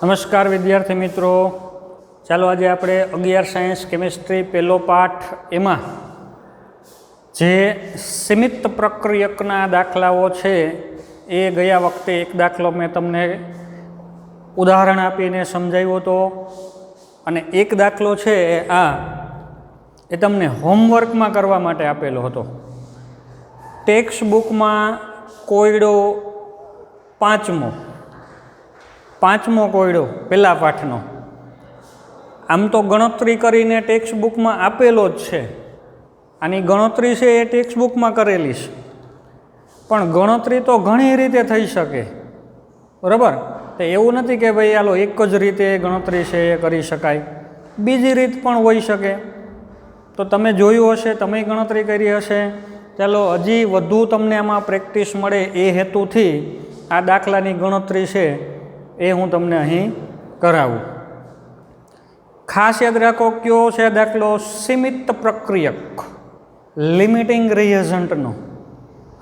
નમસ્કાર વિદ્યાર્થી મિત્રો, ચાલો આજે આપણે 11 સાયન્સ કેમિસ્ટ્રી પહેલો પાઠ એમાં જે સીમિત પ્રક્રિયકના દાખલાઓ છે એ ગયા વખતે એક દાખલો મેં તમને ઉદાહરણ આપીને સમજાવ્યો હતો અને એક દાખલો છે એ તમને હોમવર્કમાં કરવા માટે આપેલો હતો. ટેક્સ્ટ બુકમાં કોયડો પાંચમો કોયડો પહેલા પાઠનો. આમ તો ગણતરી કરીને ટેક્સ્ટ બુકમાં આપેલો જ છે, આની ગણતરી છે એ ટેક્સ્ટ બુકમાં કરેલી છે, પણ ગણતરી તો ઘણી રીતે થઈ શકે, બરાબર. તો એવું નથી કે ભાઈ હાલો એક જ રીતે ગણતરી છે એ કરી શકાય, બીજી રીત પણ હોઈ શકે. તો તમે જોયું હશે, તમે ગણતરી કરી હશે. ચાલો હજી વધુ તમને આમાં પ્રેક્ટિસ મળે એ હેતુથી આ દાખલાની ગણતરી છે એ હું તમને અહીં કરાવું. ખાસ યાદ રાખો કયો છે દાખલો? સીમિત પ્રક્રિયક, લિમિટિંગ રિએજન્ટનો.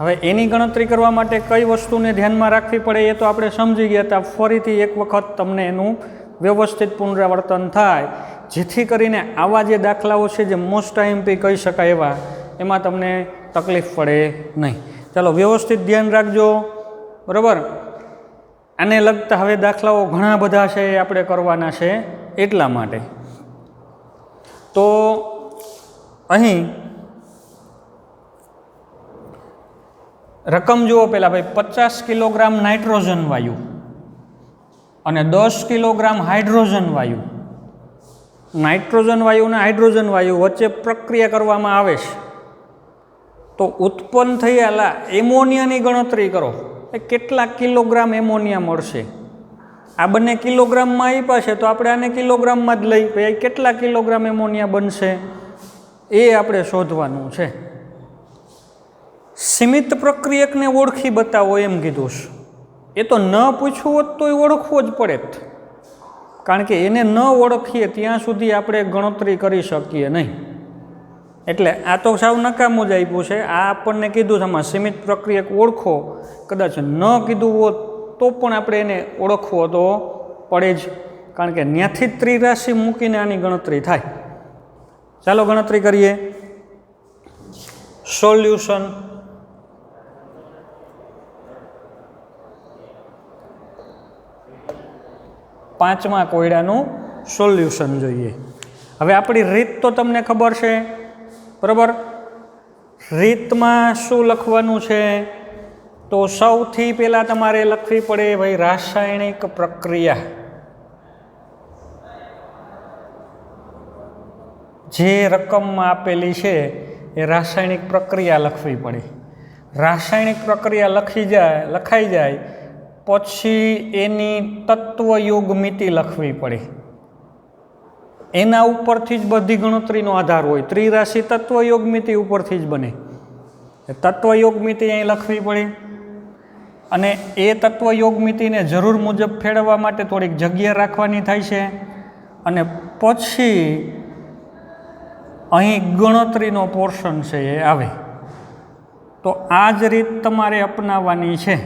હવે એની ગણતરી કરવા માટે કઈ વસ્તુને ધ્યાનમાં રાખવી પડે એ તો આપણે સમજી ગયા હતા. ફરીથી એક વખત તમને એનું વ્યવસ્થિત પુનરાવર્તન થાય, જેથી કરીને આવા જે દાખલાઓ છે જે મોસ્ટ આઈએમપી કહી શકાય એવા, એમાં તમને તકલીફ પડે નહીં. ચાલો વ્યવસ્થિત ધ્યાન રાખજો, બરાબર. આને લગતા હવે દાખલાઓ ઘણા બધા છે એ આપણે કરવાના છે એટલા માટે. તો અહીં રકમ જુઓ પહેલાં ભાઈ. 50 કિલોગ્રામ નાઇટ્રોજન વાયુ અને 10 કિલોગ્રામ હાઇડ્રોજન વાયુ. નાઇટ્રોજન વાયુ અને હાઇડ્રોજન વાયુ વચ્ચે પ્રક્રિયા કરવામાં આવે છે, તો ઉત્પન્ન થયેલા એમોનિયાની ગણતરી કરો. કેટલા કિલોગ્રામ એમોનિયા મળશે? આ બંને કિલોગ્રામમાં આપ્યા છે, તો આપણે આને કિલોગ્રામમાં જ લઈ. ભાઈ કેટલા કિલોગ્રામ એમોનિયા બનશે એ આપણે શોધવાનું છે. સીમિત પ્રક્રિયકને ઓળખી બતાવો એમ કીધું છે. એ તો ન પૂછવું હોત તો એ ઓળખવો જ પડે, કારણ કે એને ન ઓળખીએ ત્યાં સુધી આપણે ગણતરી કરી શકીએ નહીં. એટલે આ તો સાવ નકામું જ આપ્યું છે. આ આપણને કીધું છે આમાં સીમિત પ્રક્રિયક ઓળખો. કદાચ ન કીધું હોત તો પણ આપણે એને ઓળખવો તો પડે જ, કારણ કે ત્યાંથી ત્રિરાશિ મૂકીને આની ગણતરી થાય. ચાલો ગણતરી કરીએ. સોલ્યુશન. પાંચમા કોયડાનું સોલ્યુશન જોઈએ. હવે આપણી રીત તો તમને ખબર છે, બરાબર. રીતમાં શું લખવાનું છે? તો સૌથી પહેલાં તમારે લખવી પડે ભાઈ રાસાયણિક પ્રક્રિયા. જે રકમમાં આપેલી છે એ રાસાયણિક પ્રક્રિયા લખવી પડે. રાસાયણિક પ્રક્રિયા લખાઈ જાય પછી એની તત્વયોગ મિતિ લખવી પડે. એના ઉપરથી જ બધી ગણતરીનો આધાર હોય. ત્રિરાશિ તત્વયોગ મિતિ ઉપરથી જ બને. તત્વયોગ મિતિ અહીં લખવી પડે અને એ તત્વયોગ મિતિને જરૂર મુજબ ફેરવવા માટે થોડીક જગ્યા રાખવાની થાય છે. અને પછી અહીં ગણતરીનો પોર્શન છે એ આવે. તો આ જ રીત તમારે અપનાવવાની છે.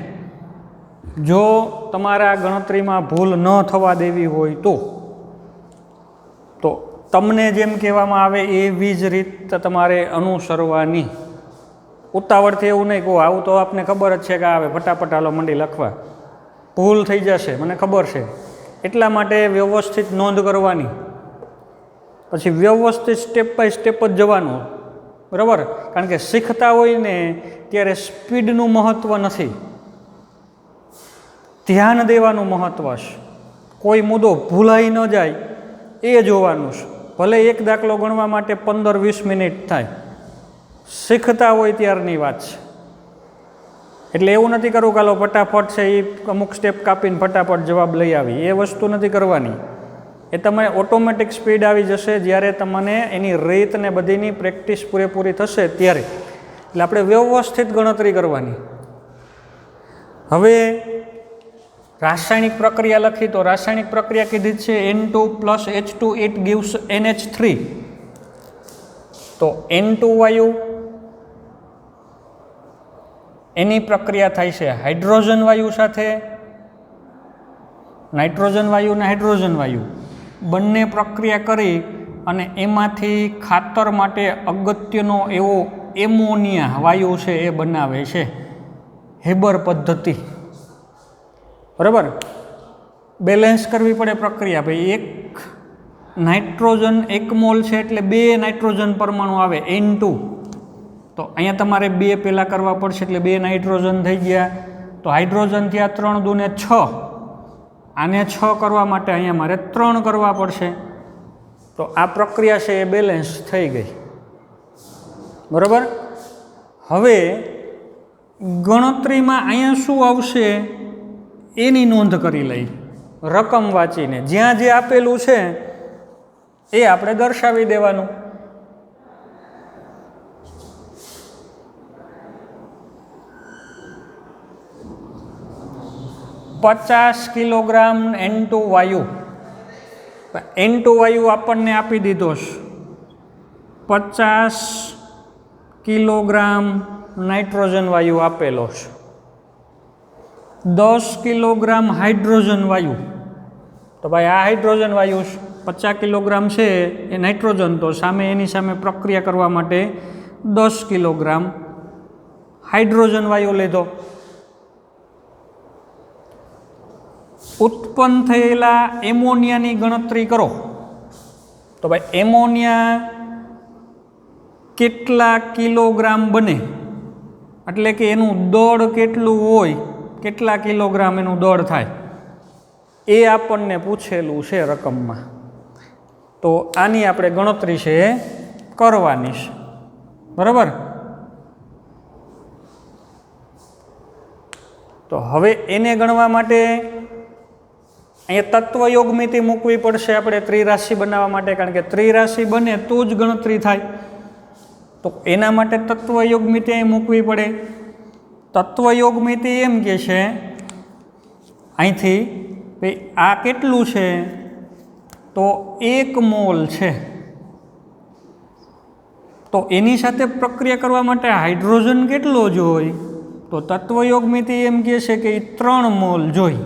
જો તમારા ગણતરીમાં ભૂલ ન થવા દેવી હોય તો તમને જેમ કહેવામાં આવે એવી જ રીત તમારે અનુસરવાની. ઉતાવળથી એવું નહીં કહો, આવું તો આપને ખબર જ છે કે આવે ફટાફટ હાલો મંડી લખવા, ભૂલ થઈ જશે મને ખબર છે. એટલા માટે વ્યવસ્થિત નોંધ કરવાની, પછી વ્યવસ્થિત સ્ટેપ બાય સ્ટેપ જ જવાનું, બરાબર. કારણ કે શીખતા હોય ને ત્યારે સ્પીડનું મહત્ત્વ નથી, ધ્યાન દેવાનું મહત્ત્વ છે. કોઈ મુદ્દો ભૂલાઈ ન જાય એ જોવાનું છે. ભલે એક દાખલો ગણવા માટે 15-20 મિનિટ થાય, શીખતા હોય ત્યારની વાત છે. એટલે એવું નથી કરવું કે ફટાફટ છે એ અમુક સ્ટેપ કાપીને ફટાફટ જવાબ લઈ આવી, એ વસ્તુ નથી કરવાની. એ તમે ઓટોમેટિક સ્પીડ આવી જશે જ્યારે તમને એની રીત ને બધીની પ્રેક્ટિસ પૂરેપૂરી થશે ત્યારે. એટલે આપણે વ્યવસ્થિત ગણતરી કરવાની. હવે રાસાયણિક પ્રક્રિયા લખી તો રાસાયણિક પ્રક્રિયા કીધી છે N2 + H2 it gives NH3. તો N2 વાયુ એની પ્રક્રિયા થાય છે હાઇડ્રોજન વાયુ સાથે નાઇટ્રોજન વાયુ અને હાઇડ્રોજન વાયુ બંને પ્રક્રિયા કરી અને એમાંથી ખાતર માટે અગત્યનો એવો એમોનિયા વાયુ છે એ બનાવે છે, હેબર પદ્ધતિ. બરાબર, બેલેન્સ કરવી પડે પ્રક્રિયા. ભાઈ એક નાઇટ્રોજન 1 મોલ છે એટલે 2 નાઇટ્રોજન પરમાણુ આવે N2. તો અહીંયા તમારે 2 પહેલાં કરવા પડશે એટલે 2 નાઇટ્રોજન થઈ ગયા. તો હાઇડ્રોજન થયા 3 દૂને 6. આને 6 કરવા માટે અહીંયા મારે 3 કરવા પડશે. તો આ પ્રક્રિયા છે એ બેલેન્સ થઈ ગઈ. બરાબર, હવે ગણતરીમાં અહીંયા શું આવશે એની નોંધ કરી લઈ, રકમ વાંચીને. જ્યાં જે આપેલું છે એ આપણે દર્શાવી દેવાનું. ₹50 કિલોગ્રામ N2 વાયુ. N2 વાયુ આપણને આપી દીધો છે. 50 કિલોગ્રામ નાઇટ્રોજન વાયુ આપેલો છે. 10 કિલોગ્રામ હાઇડ્રોજન વાયુ. તો ભાઈ આ હાઇડ્રોજન વાયુ 50 કિલોગ્રામ છે એ નાઇટ્રોજન, તો સામે એની સામે પ્રક્રિયા કરવા માટે 10 કિલોગ્રામ હાઇડ્રોજન વાયુ લીધો. ઉત્પન્ન થયેલા એમોનિયાની ગણતરી કરો. તો ભાઈ એમોનિયા કેટલા કિલોગ્રામ બને, એટલે કે એનું દળ કેટલું હોય, કેટલા કિલોગ્રામ એનું દળ થાય, એ આપણને પૂછેલું છે રકમમાં. તો આની આપણે ગણતરી છે એ કરવાની છે. બરાબર, તો હવે એને ગણવા માટે અહીંયા તત્વયોગમિતિ મૂકવી પડશે આપણે ત્રિરાશિ બનાવવા માટે, કારણ કે ત્રિરાશિ બને તો જ ગણતરી થાય. તો એના માટે તત્વયોગમિતિ અહીં મૂકવી પડે. તત્વયોગમિતિ એમ કહે છે અહીંથી ભાઈ આ કેટલું છે, તો 1 મોલ છે. તો એની સાથે પ્રક્રિયા કરવા માટે હાઇડ્રોજન કેટલો જોઈએ, તો તત્વયોગમિતિ એમ કહે છે કે 3 મોલ જોઈએ.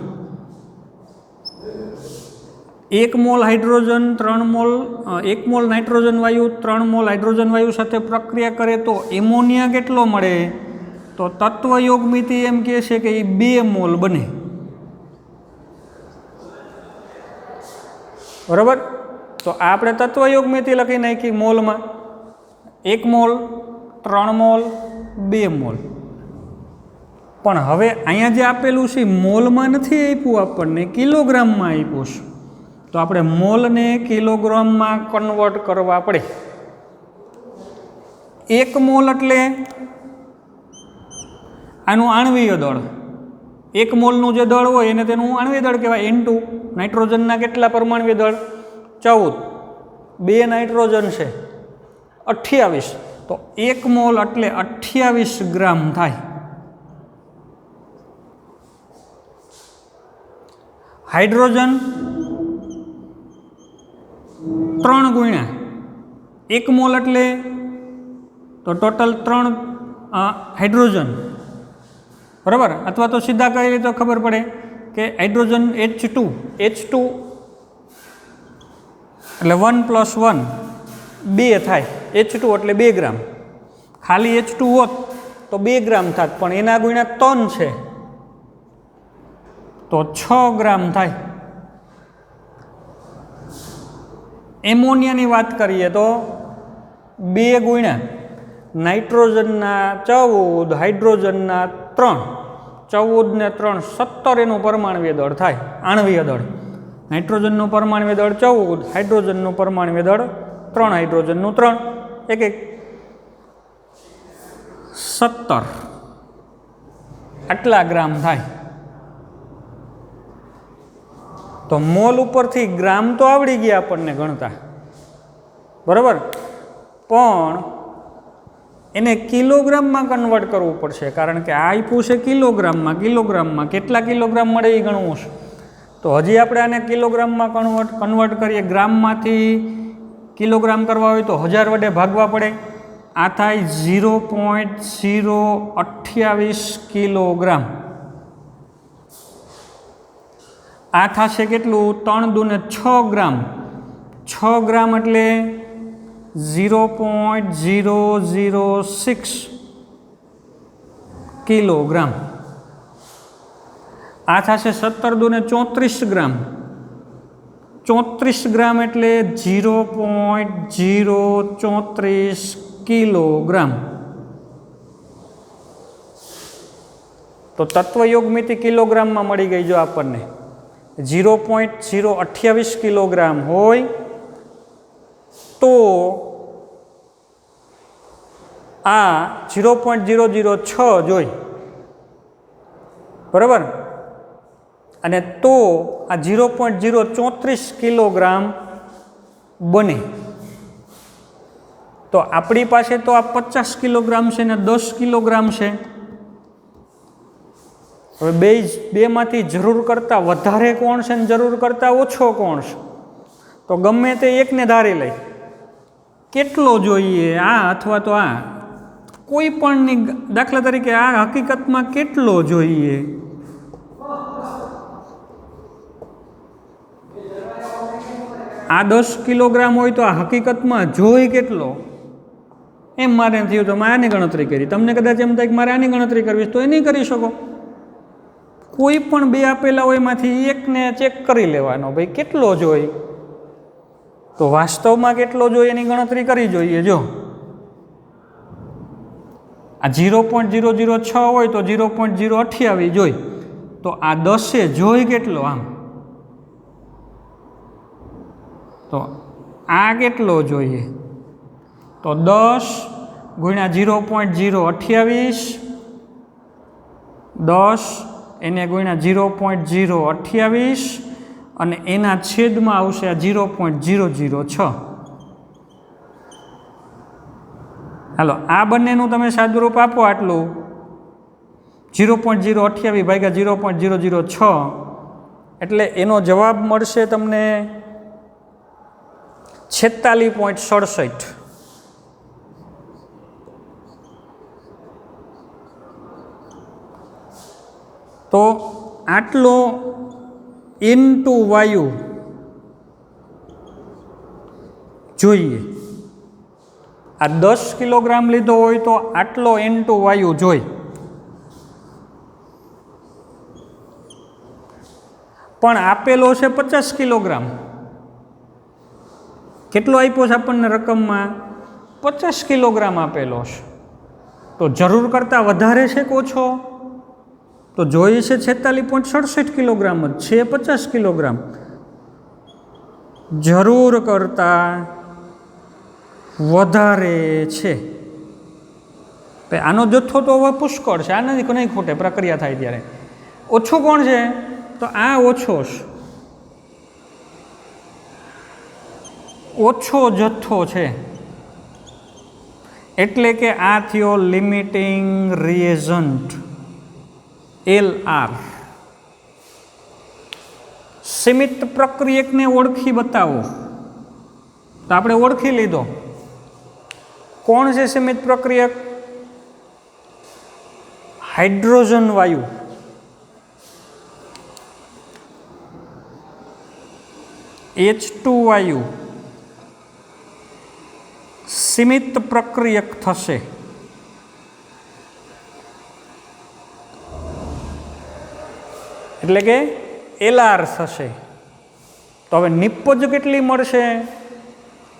1 mall hydrogen 3 mall 1 mall nitrogen વાયુ 3 મોલ હાઇડ્રોજન વાયુ સાથે પ્રક્રિયા કરે તો એમોનિયા કેટલો મળે, તો તત્વયોગમિતિ એમ કહે છે કે એ 2 મોલ બને. બરાબર, તો આપણે તત્વયોગમિતિ લખી નાખી મોલમાં. 1 મોલ 3 મોલ 2 મોલ. પણ હવે અહીંયા જે આપેલું છે મોલમાં નથી આપ્યું, આપણને કિલોગ્રામમાં આપ્યું છે. તો આપણે મોલને કિલોગ્રામમાં કન્વર્ટ કરવા પડે. 1 મોલ એટલે આનું આણ્વીય દળ. 1 મોલનું જે દળ હોય એને તેનું આણ્વીય દળ કહેવાય. N2 નાઇટ્રોજનના કેટલા પરમાણ્વીય દળ 14, 2 નાઇટ્રોજન છે 28. તો 1 મોલ એટલે 28 ગ્રામ થાય. હાઇડ્રોજન 3 ગુણ્યા 1 મોલ એટલે તો ટોટલ 3 હાઇડ્રોજન. બરાબર, અથવા તો સીધા કહીએ તો ખબર પડે કે હાઇડ્રોજન H2 એટલે 1 + 1 2 થાય. H2 એટલે 2 ગ્રામ. ખાલી H2 હોત તો 2 ગ્રામ થાત, પણ એના ગુણ્યા 3 છે તો 6 ગ્રામ થાય. એમોનિયાની વાત કરીએ તો 2 ગુણ્યા નાઇટ્રોજનના 14, હાઇડ્રોજનના 3, 14 ને 3 17 એનું પરમાણ્વીય દળ થાય, આણ્વીય દળ. નાઇટ્રોજનનું પરમાણ્વીય દળ 14, હાઇડ્રોજનનું પરમાણ્વીય દળ 3, હાઇડ્રોજનનું 3, 1 17 આટલા ગ્રામ થાય. તો મોલ ઉપરથી ગ્રામ તો આવડી ગયા આપણને ગણતા. બરાબર, પણ એને કિલોગ્રામમાં કન્વર્ટ કરવું પડશે, કારણ કે આ આપ્યું છે કિલોગ્રામમાં કેટલા કિલોગ્રામ મળે એ ગણવું છે. તો હજી આપણે આને કિલોગ્રામમાં કન્વર્ટ કરીએ. ગ્રામમાંથી કિલોગ્રામ કરવા હોય તો 1000 વડે ભાગવા પડે. આ થાય 0.028 કિલોગ્રામ. આ થશે કેટલું? 3 દૂને 6 ગ્રામ. 6 ગ્રામ એટલે 0.006 કિલોગ્રામ. આ થશે 17 દૂને 34 ગ્રામ. 34 ગ્રામ એટલે 0.034 કિલોગ્રામ. તો તત્વયોગ મિતિ કિલોગ્રામમાં મળી ગઈ. જો આપણને 0.028 કિલોગ્રામ હોય તો આ 0.006 જોઈ, બરાબર, અને તો આ 0.034 કિલોગ્રામ બને. તો આપણી પાસે તો આ 50 કિલોગ્રામ છે ને 10 કિલોગ્રામ છે. હવે બેમાંથી જરૂર કરતાં વધારે કોણ છે ને જરૂર કરતાં ઓછો કોણ છે? તો ગમે તે એકને ધારી લઈ. કેટલો જોઈએ, આ અથવા તો આ? કોઈ પણની, દાખલા તરીકે આ હકીકતમાં કેટલો જોઈએ? આ 10 કિલોગ્રામ હોય તો આ હકીકતમાં જોઈ કેટલો? એમ મારે થયું તો મેં આની ગણતરી કરી. તમને કદાચ એમ થાય કે મારે આની ગણતરી કરવી તો એ નહીં કરી શકો. કોઈ પણ બે આપેલા હોય એમાંથી એકને ચેક કરી લેવાનો, ભાઈ કેટલો જોઈએ. તો વાસ્તવમાં કેટલો જોઈએ એની ગણતરી કરી જોઈએ. જો આ 0.006 હોય તો 0.028 જોઈ, તો આ 10 જોઈ કેટલો? આમ તો આ કેટલો જોઈએ? તો 10 ગુણ્યા 0.028, 10 એને ગુણ્યા 0.028 અને એના છેદમાં આવશે આ 0.006. હાલો, આ બંનેનું તમે સાદુરૂપ આપો આટલું 0.028 ભાગ્યા 0.006 એટલે એનો જવાબ મળશે તમને 46.67. તો આટલો ઇન્ટુ વાયુ જોઈએ. આ 10 કિલોગ્રામ લીધો હોય તો આટલો ઇન્ટુ વાયુ જોઈ. પણ આપેલો છે 50 કિલોગ્રામ. કેટલો આપ્યો છે આપણને રકમમાં? 50 કિલોગ્રામ આપેલો છે. તો જરૂર કરતાં વધારે છે કે ઓછો? તો જોઈએ છે 46.67 કિલોગ્રામ જ છે, 50 કિલોગ્રામ. જરૂર કરતાં વધારે છે. આનો જથ્થો તો હવે પુષ્કળ છે, આ નથી નહીં ખૂટે પ્રક્રિયા થાય ત્યારે. ઓછો કોણ છે? તો આ ઓછો છે, ઓછો જથ્થો છે. એટલે કે આ થયો લિમિટિંગ રિએજન્ટ LR. સીમિત પ્રક્રિયકને ઓળખી બતાવો. તો આપણે ઓળખી લીધો. કોણ છે સીમિત પ્રક્રિયક? હાઇડ્રોજન વાયુ. H2 વાયુ સીમિત પ્રક્રિયક થશે. એટલે કે LR થશે. તો હવે નિપજ કેટલી મળશે?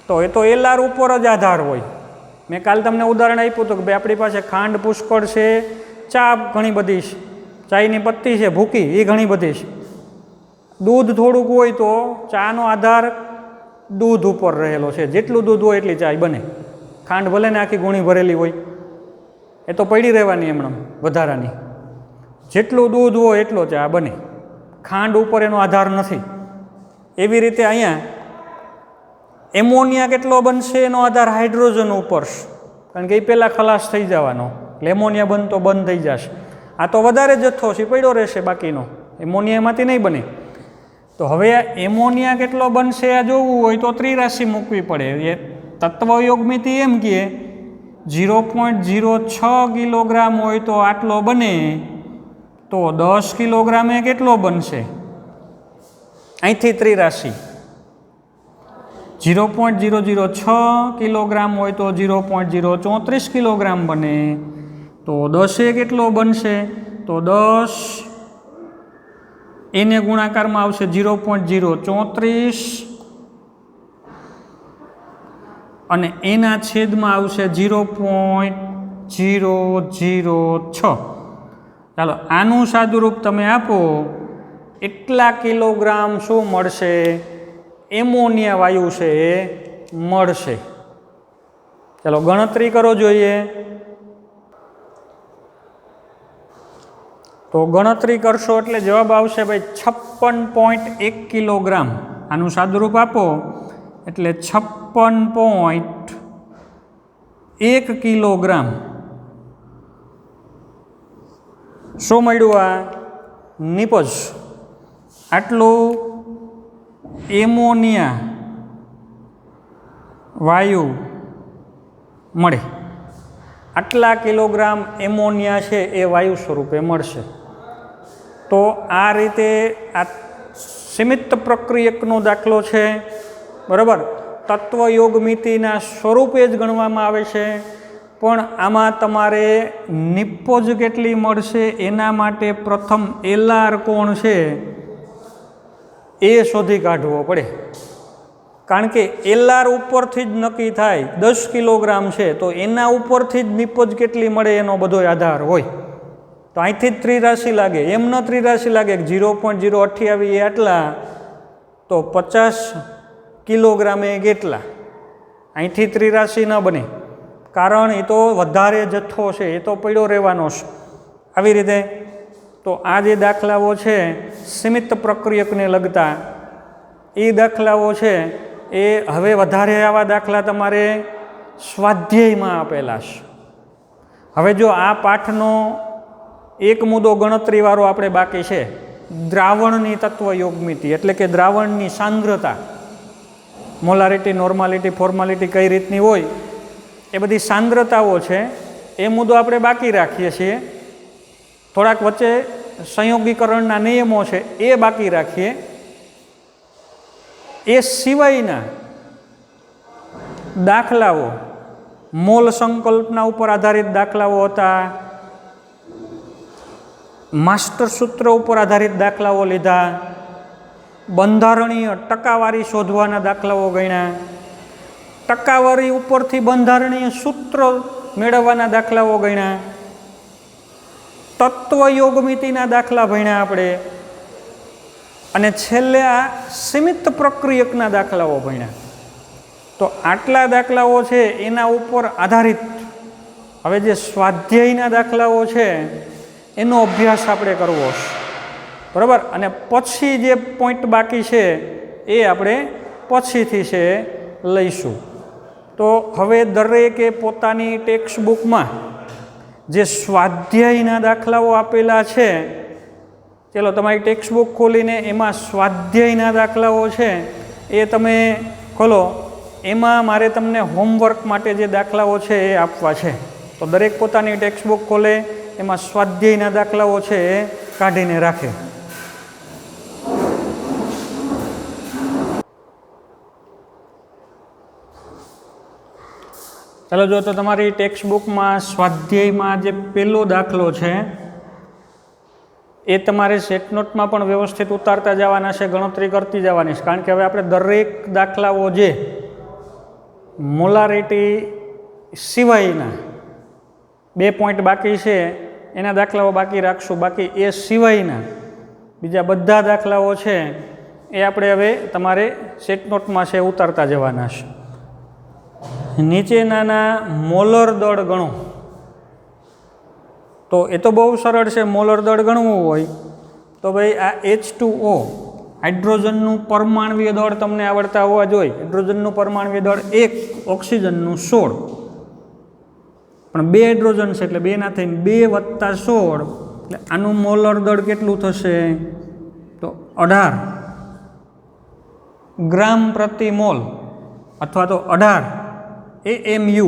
તો એ તો LR ઉપર જ આધાર હોય. મેં કાલ તમને ઉદાહરણ આપ્યું હતું કે ભાઈ આપણી પાસે ખાંડ પુષ્કળ છે, ચા ઘણી બધી છે, ચાયની પત્તી છે ભૂકી એ ઘણી બધી છે, દૂધ થોડુંક હોય તો ચાનો આધાર દૂધ ઉપર રહેલો છે. જેટલું દૂધ હોય એટલી ચાય બને. ખાંડ ભલે ને આખી ગુણી ભરેલી હોય એ તો પડી રહેવાની એમણે વધારાની. જેટલું દૂધ હોય એટલો ચા બને. ખાંડ ઉપર એનો આધાર નથી. એવી રીતે અહીંયા એમોનિયા કેટલો બનશે એનો આધાર હાઇડ્રોજન ઉપર, કારણ કે એ પહેલાં ખલાસ થઈ જવાનો એટલે એમોનિયા બનતો બંધ થઈ જશે. આ તો વધારે જથ્થો છે, પડ્યો રહેશે, બાકીનો એમોનિયામાંથી નહીં બને. તો હવે એમોનિયા કેટલો બનશે આ જોવું હોય તો ત્રિરાશિ મૂકવી પડે. એ તત્વયોગ મિતિ એમ કહે 0.06 કિલોગ્રામ હોય તો આટલો બને, તો 10 કિલોગ્રામે કેટલો બનશે? અહીંથી ત્રિરાશિ 0.006 કિલોગ્રામ હોય તો 0.034 કિલોગ્રામ બને, તો 10 કેટલો બનશે? તો 10 એને ગુણાકારમાં આવશે 0.034 અને એના છેદમાં આવશે 0.006. ચાલો આનું સાદુરૂપ તમે આપો, એટલા કિલોગ્રામ શું મળશે? એમોનિયા વાયુ છે એ મળશે. ચાલો ગણતરી કરો જોઈએ. તો ગણતરી કરશો એટલે જવાબ આવશે ભાઈ 56.1 કિલોગ્રામ. આનું સાદુરૂપ આપો એટલે 56.1 કિલોગ્રામ. શું મળ્યું? આ નિપજ આટલું એમોનિયા વાયુ મળે. આટલા કિલોગ્રામ એમોનિયા છે એ વાયુ સ્વરૂપે મળશે. તો આ રીતે આ સીમિત પ્રક્રિયકનો દાખલો છે, બરાબર. તત્વયોગમિતિના સ્વરૂપે જ ગણવામાં આવે છે, પણ આમાં તમારે નિપજ કેટલી મળશે એના માટે પ્રથમ એલઆર કોણ છે એ શોધી કાઢવો પડે. કારણ કે એલઆર ઉપરથી જ નક્કી થાય. 10 કિલોગ્રામ છે તો એના ઉપરથી જ નિપજ કેટલી મળે એનો બધો આધાર હોય. તો અહીંથી જ ત્રિરાશિ લાગે, એમ ન ત્રિરાશિ લાગે કે 0.028 એ આટલા તો 50 કિલોગ્રામે કેટલા, અહીંથી ત્રિરાશિ ન બને. કારણ એ તો વધારે જથ્થો છે, એ તો પડ્યો રહેવાનો છે. આવી રીતે તો આ જે દાખલાઓ છે સીમિત પ્રક્રિયકને લગતા, એ દાખલાઓ છે એ હવે વધારે આવા દાખલા તમારે સ્વાધ્યાયમાં આપેલા છે. હવે જો આ પાઠનો એક મુદ્દો ગણતરીવાળો આપણે બાકી છે, દ્રાવણની તત્વયોગમિતિ એટલે કે દ્રાવણની સાંદ્રતા, મોલારિટી, નોર્માલિટી, ફોર્માલિટી કઈ રીતની હોય એ બધી સાંદ્રતાઓ છે. એ મુદ્દો આપણે બાકી રાખીએ છીએ. થોડાક વચ્ચે સંયોગીકરણના નિયમો છે એ બાકી રાખીએ. એ સિવાયના દાખલાઓ, મોલ સંકલ્પના ઉપર આધારિત દાખલાઓ હતા, માસ્ટર સૂત્ર ઉપર આધારિત દાખલાઓ લીધા, બંધારણીય ટકાવારી શોધવાના દાખલાઓ ગણ્યા, ટકાવારી ઉપરથી બંધારણીય સૂત્ર મેળવવાના દાખલાઓ ગણ્યા, તત્વયોગમિતિના દાખલા ભણ્યા આપણે, અને છેલ્લે આ સીમિત પ્રક્રિયકના દાખલાઓ ભણ્યા. તો આટલા દાખલાઓ છે એના ઉપર આધારિત હવે જે સ્વાધ્યાયના દાખલાઓ છે એનો અભ્યાસ આપણે કરવો છે, બરાબર. અને પછી જે પોઈન્ટ બાકી છે એ આપણે પછીથી છે લઈશું. તો હવે દરેકે પોતાની ટેક્સ્ટ બુકમાં જે સ્વાધ્યાયના દાખલાઓ આપેલા છે, ચાલો તમારી ટેક્સ્ટ બુક ખોલીને એમાં સ્વાધ્યાયના દાખલાઓ છે એ તમે ખોલો. એમાં મારે તમને હોમવર્ક માટે જે દાખલાઓ છે એ આપવા છે. તો દરેક પોતાની ટેક્સ્ટ બુક ખોલે, એમાં સ્વાધ્યાયના દાખલાઓ છે એ કાઢીને રાખે. ચાલો જો તો તમારી ટેક્સ્ટ બુકમાં સ્વાધ્યાયમાં જે પહેલો દાખલો છે એ તમારે સેટ નોટમાં પણ વ્યવસ્થિત ઉતારતા જવાના છે, ગણતરી કરતી જવાની છે. કારણ કે હવે આપણે દરેક દાખલાઓ જે મોલારિટી સિવાયના 2 પોઈન્ટ બાકી છે એના દાખલાઓ બાકી રાખશું. બાકી એ સિવાયના બીજા બધા દાખલાઓ છે એ આપણે હવે તમારે સેટ નોટમાં છે ઉતારતા જવાના છે. નીચેનાના મોલર દળ ગણો. તો એ તો બહુ સરળ છે. મોલર દળ ગણવું હોય તો ભાઈ આ H2O હાઇડ્રોજનનું પરમાણવીય દળ તમને આવડતા હોવા જોઈએ. હાઇડ્રોજનનું પરમાણવીય દળ 1, ઓક્સિજનનું 16, પણ 2 હાઇડ્રોજન છે એટલે 2 ના થઈને 2 + 16 એટલે આનું મોલર દળ કેટલું થશે? તો 18 ગ્રામ પ્રતિ મોલ અથવા તો 18 AMU.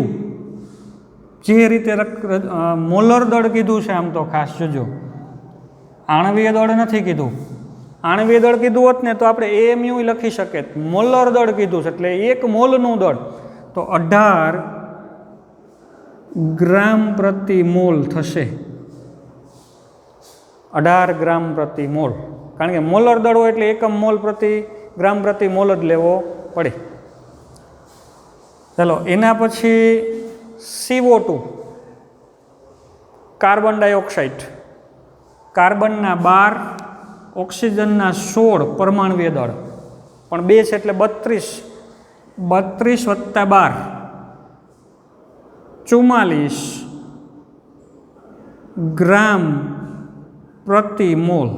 જે રીતે મોલર દળ કીધું છે આમ તો ખાસ જોજો, આણવીય દળ નથી કીધું. આણવીય દળ કીધું હોત ને તો આપણે એએમયુ લખી શકીએ, મોલર દળ કીધું છે એટલે 1 મોલનું દળ તો 18 ગ્રામ પ્રતિ મોલ થશે, 18 ગ્રામ પ્રતિ મોલ, કારણ કે મોલર દળ હોય એટલે એકમ મોલ પ્રતિ ગ્રામ પ્રતિ મોલ જ લેવો પડે. ચાલો એના પછી CO2 કાર્બન ડાયોક્સાઇડ, કાર્બનના 12 ઓક્સિજનના 16 પરમાણુય દળ, પણ 2 છે એટલે 32, 32 વત્તા 12 44 ગ્રામ પ્રતિ મોલ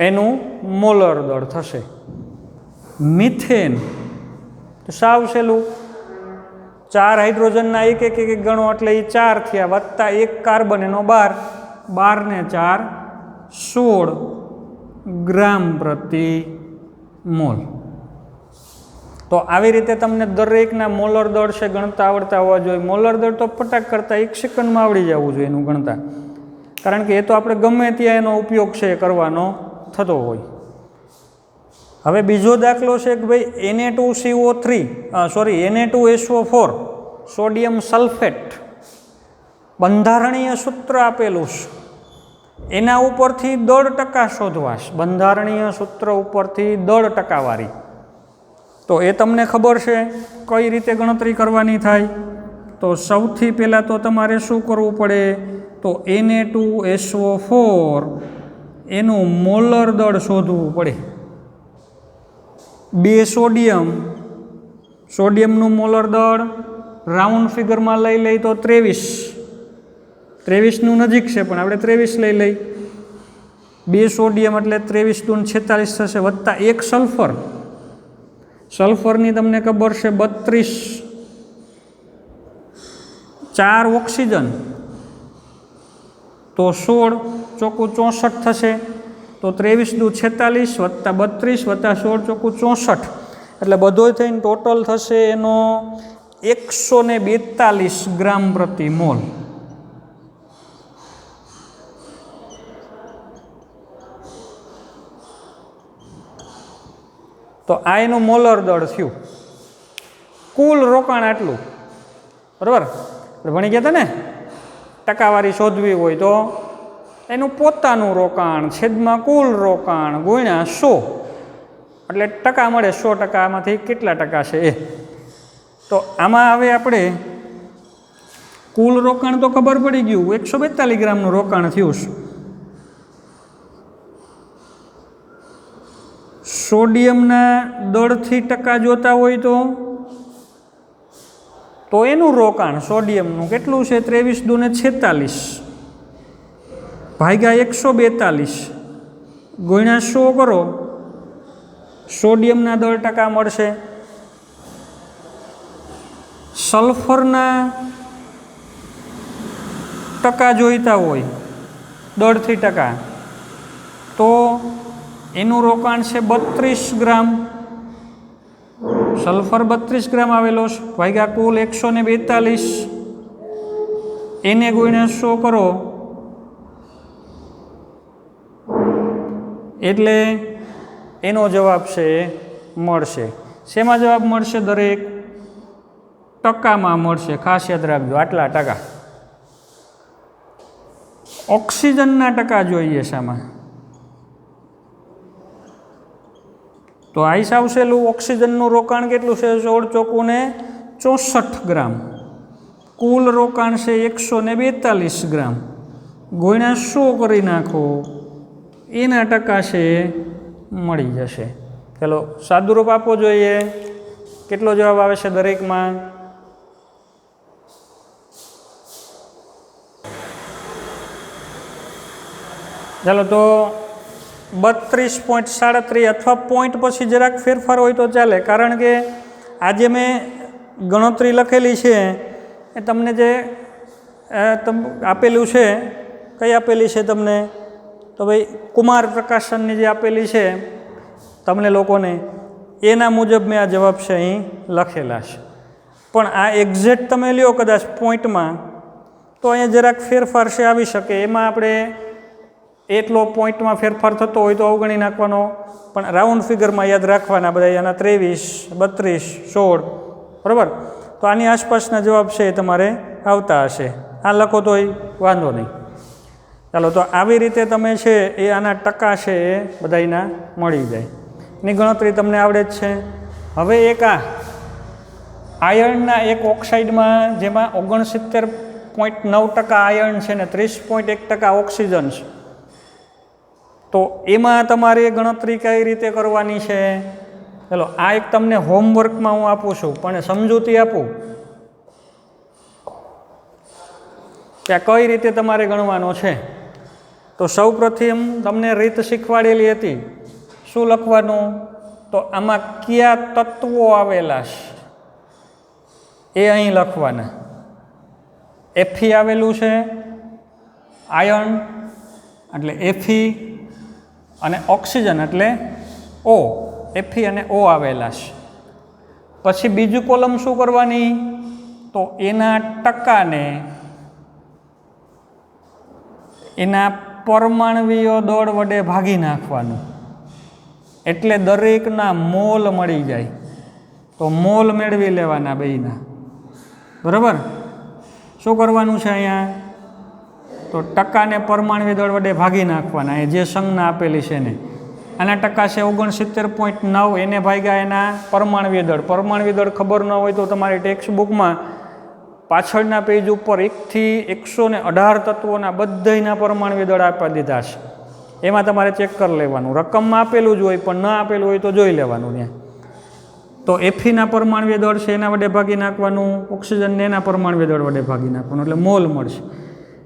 એનું મોલર દળ થશે. મિથેન તો સાવ સહેલું, 4 હાઇડ્રોજનના એક ગણો એટલે એ 4 થયા, વત્તા 1 કાર્બન એનો 12, 12 ને 4 16 ગ્રામ પ્રતિ મોલ. તો આવી રીતે તમને દરેકના મોલર દળ છે ગણતા આવડતા હોવા જોઈએ. મોલર દળ તો ફટાક કરતાં 1 સેકન્ડમાં આવડી જવું જોઈએ એનું ગણતા, કારણ કે એ તો આપણે ગમે ત્યાં એનો ઉપયોગ છે કરવાનો થતો હોય. હવે બીજો દાખલો છે કે ભાઈ Na2CO3 સોડિયમ સલ્ફેટ બંધારણીય સૂત્ર આપેલું છે, એના ઉપરથી દળ ટકા શોધવાશ, બંધારણીય સૂત્ર ઉપરથી દળ ટકાવારી. તો એ તમને ખબર છે કઈ રીતે ગણતરી કરવાની થાય. તો સૌથી પહેલાં તો તમારે શું કરવું પડે, તો Na2SO4 એનું મોલર દળ શોધવું પડે. 2 સોડિયમનું મોલર દળ રાઉન્ડ ફિગરમાં લઈ તો 23નું નજીક છે પણ આપણે 23 લઈ. 2 સોડિયમ એટલે 23 × 46 થશે, વત્તા 1 સલ્ફર, સલ્ફરની તમને ખબર છે 32, 4 ઓક્સિજન તો 16 ચોખ્ખું 64 થશે. તો 23 × 46 વત્તા 32 વત્તા 16 ચોખ્ખું 64, એટલે બધો થઈને ટોટલ થશે એનો 142 ગ્રામ પ્રતિ મોલ. તો આ એનું મોલર દળ થયું. કુલ રોકાણ આટલું, બરાબર. ભણી ગયા હતા ને, ટકાવારી શોધવી હોય તો એનું પોતાનું રોકાણ છેદમાં કુલ રોકાણ ગુણ્યા 100, એટલે ટકા મળે. 100% આમાંથી કેટલા ટકા છે એ. તો આમાં હવે આપણે કુલ રોકાણ તો ખબર પડી ગયું, 142 ગ્રામનું રોકાણ થયું. સોડિયમના દળથી ટકા જોતા હોય તો એનું રોકાણ સોડિયમનું કેટલું છે, 23 × 46 ભાગ્યા 142 ગુણ્યા 100 કરો, સોડિયમના દળ ટકા મળશે. સલ્ફરના ટકા જોઈતા હોય દળથી ટકા, તો એનું રોકાણ છે 32 ગ્રામ. સલ્ફર 32 ગ્રામ આવેલો છે, ભાગ્યા કુલ 142, એને ગુણ્યા 100 કરો એટલે એનો જવાબ છે મળશે. શેમાં જવાબ મળશે? દરેક ટકામાં મળશે. ખાસ યાદ રાખજો, આટલા ટકા. ઓક્સિજનના ટકા જોઈએ શામાં, તો આઈ આવશેલું ઓક્સિજનનું રોકાણ કેટલું છે? 16 ચોખ્ખું ને 64 ગ્રામ. કુલ રોકાણ છે 142 ગ્રામ, ગુણ્યા 100 કરી નાખો, એના ટકા છે મળી જશે. ચાલો સાદુરૂપ આપવો જોઈએ. કેટલો જવાબ આવે છે દરેકમાં? ચાલો તો 32.37 અથવા પોઈન્ટ પછી જરાક ફેરફાર હોય તો ચાલે, કારણ કે આજે મેં ગણતરી લખેલી છે એ તમને જે આપેલું છે, કઈ આપેલી છે તમને? તો ભાઈ કુમાર પ્રકાશનની જે આપેલી છે તમને લોકોને, એના મુજબ મેં આ જવાબ છે અહીં લખેલા છે. પણ આ એક્ઝેક્ટ તમે લ્યો કદાચ પોઈન્ટમાં તો અહીંયા જરાક ફેરફાર છે આવી શકે. એમાં આપણે એટલો પોઈન્ટમાં ફેરફાર થતો હોય તો અવગણી નાખવાનો, પણ રાઉન્ડ ફિગરમાં યાદ રાખવાના બધા એના 23, 32, 16, બરાબર. તો આની આસપાસના જવાબ છે એ તમારે આવતા હશે. આ લખો તોય વાંધો નહીં. ચાલો, તો આવી રીતે તમે છે એ આના ટકા છે એ બધાયના મળી જાય. એની ગણતરી તમને આવડે જ છે. હવે એક આ આયર્નના એક ઓક્સાઇડમાં જેમાં 69.9% આયર્ન છે ને 30.1% ઓક્સિજન છે, તો એમાં તમારે ગણતરી કઈ રીતે કરવાની છે? ચલો, આ એક તમને હોમવર્કમાં હું આપું છું, પણ સમજૂતી આપું કે કઈ રીતે તમારે ગણવાનો છે. તો સૌપ્રથમ તમને રીત શીખવાડેલી હતી. શું લખવાનું? તો આમાં કયા તત્વો આવેલા છે એ અહીં લખવાના. Fe આવેલું છે, આયર્ન એટલે Fe, અને ઓક્સિજન એટલે O. Fe અને O આવેલા છે. પછી બીજું કોલમ શું કરવાની? તો એના ટકાને એના પરમાણવીય દળ વડે ભાગી નાખવાનું, એટલે દરેકના મોલ મળી જાય. તો મોલ મેળવી લેવાના બેયના, બરાબર. શું કરવાનું છે અહીંયા? તો ટકાને પરમાણવીય દળ વડે ભાગી નાખવાના, એ જે સંજ્ઞા આપેલી છે ને. આના ટકા છે 69.9, એને ભાગ્યા એના પરમાણવીય દળ. પરમાણવીય દળ ખબર ન હોય તો તમારી ટેક્સ્ટ બુકમાં પાછળના પેજ ઉપર 1 થી 118 તત્વોના બધાયના પરમાણવીય દળ આપી દીધા છે. એમાં તમારે ચેક કરી લેવાનું. રકમમાં આપેલું જ હોય, પણ ન આપેલું હોય તો જોઈ લેવાનું ત્યાં. તો Feના પરમાણવીય દળ છે એના વડે ભાગી નાખવાનું, ઓક્સિજનને એના પરમાણવીય દળ વડે ભાગી નાખવાનું, એટલે મોલ મળશે.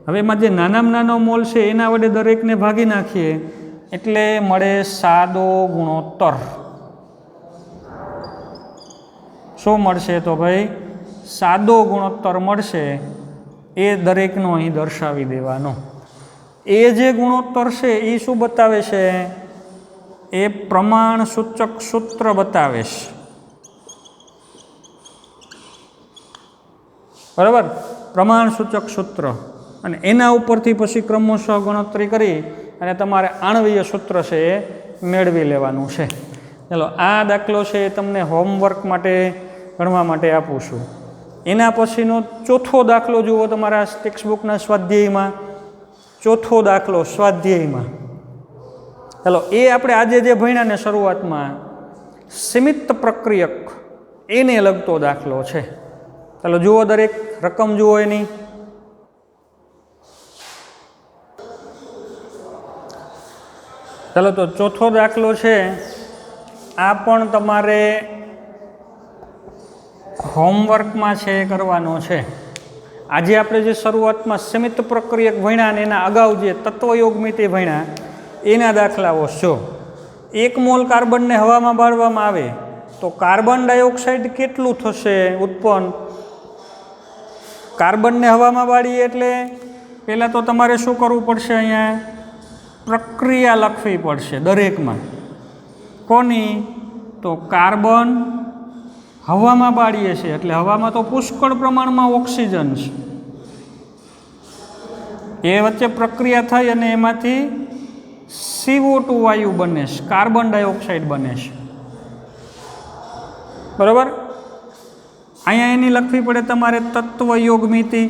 હવે એમાં જે નાનામાં નાનો મોલ છે એના વડે દરેકને ભાગી નાખીએ એટલે મળે સાદો ગુણોત્તર. શું મળશે? તો ભાઈ સાદો ગુણોત્તર મળશે. એ દરેકનો અહીં દર્શાવી દેવાનો. એ જે ગુણોત્તર છે એ શું બતાવે છે? એ પ્રમાણ સૂચક સૂત્ર બતાવે છે, બરાબર. પ્રમાણ સૂચક સૂત્ર, અને એના ઉપરથી પછી ક્રમશઃ ગણતરી કરી અને તમારે આણ્વીય સૂત્ર છે એ મેળવી લેવાનું છે. ચાલો, આ દાખલો છે એ તમને હોમવર્ક માટે ગણવા માટે આપું છું. એના પછીનો ચોથો દાખલો જુઓ તમારા ટેક્સ્ટબુકના સ્વાધ્યાયમાં. ચોથો દાખલો સ્વાધ્યાયમાં. ચાલો, એ આપણે આજે જે ભણ્યા ને શરૂઆતમાં, સીમિત પ્રક્રિયક, એને લગતો દાખલો છે. ચાલો જુઓ, દરેક રકમ જુઓ એની. ચાલો, તો ચોથો દાખલો છે આ પણ તમારે હોમવર્કમાં છે કરવાનો છે. આજે આપણે જે શરૂઆતમાં સીમિત પ્રક્રિયક ભણ્યા અને એના અગાઉ જે તત્વયોગમિતિ ભણ્યા એના દાખલાઓ છો. 1 મોલ કાર્બનને હવામાં બાળવામાં આવે તો કાર્બન ડાયોક્સાઇડ કેટલું થશે ઉત્પન્ન? કાર્બનને હવામાં બાળીએ એટલે પહેલાં તો તમારે શું કરવું પડશે? અહીંયા પ્રક્રિયા લખવી પડશે દરેકમાં. કોની? તો કાર્બન હવામાં બાળીએ છીએ એટલે હવામાં તો પુષ્કળ પ્રમાણમાં ઓક્સિજન છે. એ વચ્ચે પ્રક્રિયા થઈ અને એમાંથી CO2 વાયુ બને છે, કાર્બન ડાયોક્સાઇડ બને છે, બરાબર. અહીંયા એની લખવી પડે તમારે તત્વયોગમિતિ.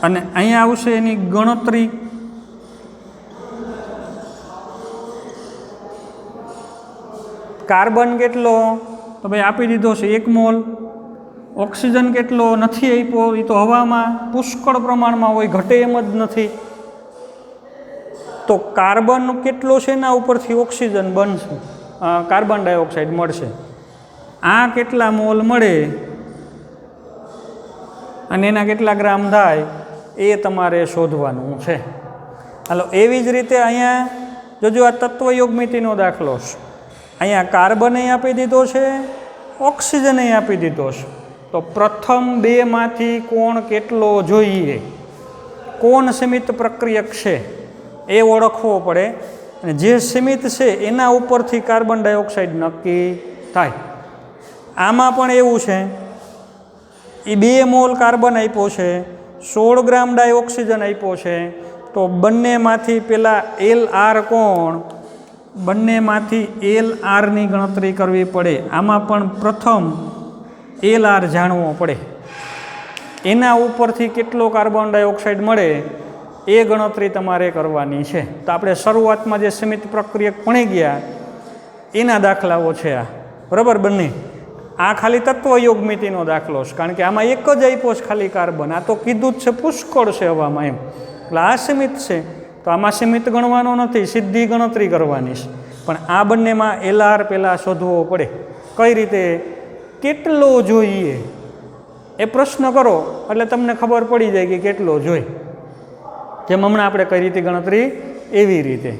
અને અહીંયા આવશે એની ગણતરી. કાર્બન કેટલો? તો ભાઈ આપી દીધો છે 1 મોલ. ઓક્સિજન કેટલો? નથી આપ્યો, એ તો હવામાં પુષ્કળ પ્રમાણમાં હોય, ઘટે એમ જ નથી. તો કાર્બન કેટલો છે એના ઉપરથી ઓક્સિજન બનશે, કાર્બન ડાયોક્સાઇડ મળશે. આ કેટલા મોલ મળે અને એના કેટલા ગ્રામ થાય એ તમારે શોધવાનું છે. હાલો, એવી જ રીતે અહીંયા જોજો, આ તત્વયોગમિતિનો દાખલો છે. અહીંયા કાર્બને આપી દીધો છે, ઓક્સિજને આપી દીધો છે. તો પ્રથમ 2 માંથી કોણ કેટલો જોઈએ, કોણ સીમિત પ્રક્રિયક છે એ ઓળખવો પડે. અને જે સીમિત છે એના ઉપરથી કાર્બન ડાયોક્સાઇડ નક્કી થાય. આમાં પણ એવું છે, એ 2 મોલ કાર્બન આપ્યો છે, 16 ગ્રામ ડાયઓક્સિજન આપ્યો છે, તો બંનેમાંથી પેલા LR કોણ, બંનેમાંથી LRની ગણતરી કરવી પડે. આમાં પણ પ્રથમ LR જાણવો પડે, એના ઉપરથી કેટલો કાર્બન ડાયોક્સાઇડ મળે એ ગણતરી તમારે કરવાની છે. તો આપણે શરૂઆતમાં જે સીમિત પ્રક્રિયક ભણી ગયા એના દાખલાઓ છે આ, બરાબર. બંને આ ખાલી તત્વયોગમિતિનો દાખલો છે, કારણ કે આમાં એક જ આપ્યો છે ખાલી કાર્બન. આ તો કીધું જ છે પુષ્કળ છે હવામાં એમ, એટલે આ સીમિત છે, તો આમાં સીમિત ગણવાનો નથી, સીધી ગણતરી કરવાની છે. પણ આ બંનેમાં LR પહેલાં શોધવો પડે. કઈ રીતે, કેટલો જોઈએ એ પ્રશ્ન કરો એટલે તમને ખબર પડી જાય કે કેટલો જોઈએ. જેમ હમણાં આપણે કઈ રીતે ગણતરી એવી રીતે,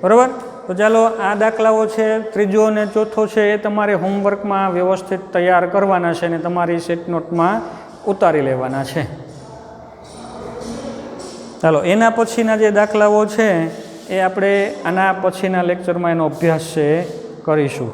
બરાબર. તો ચાલો આ દાખલાઓ છે, ત્રીજો અને ચોથો છે એ તમારે હોમવર્કમાં વ્યવસ્થિત તૈયાર કરવાના છે અને તમારી સેટ નોટમાં ઉતારી લેવાના છે. ચાલો એના પછીના જે દાખલાઓ છે એ આપણે આના પછીના લેક્ચરમાં એનો અભ્યાસ છે કરીશું.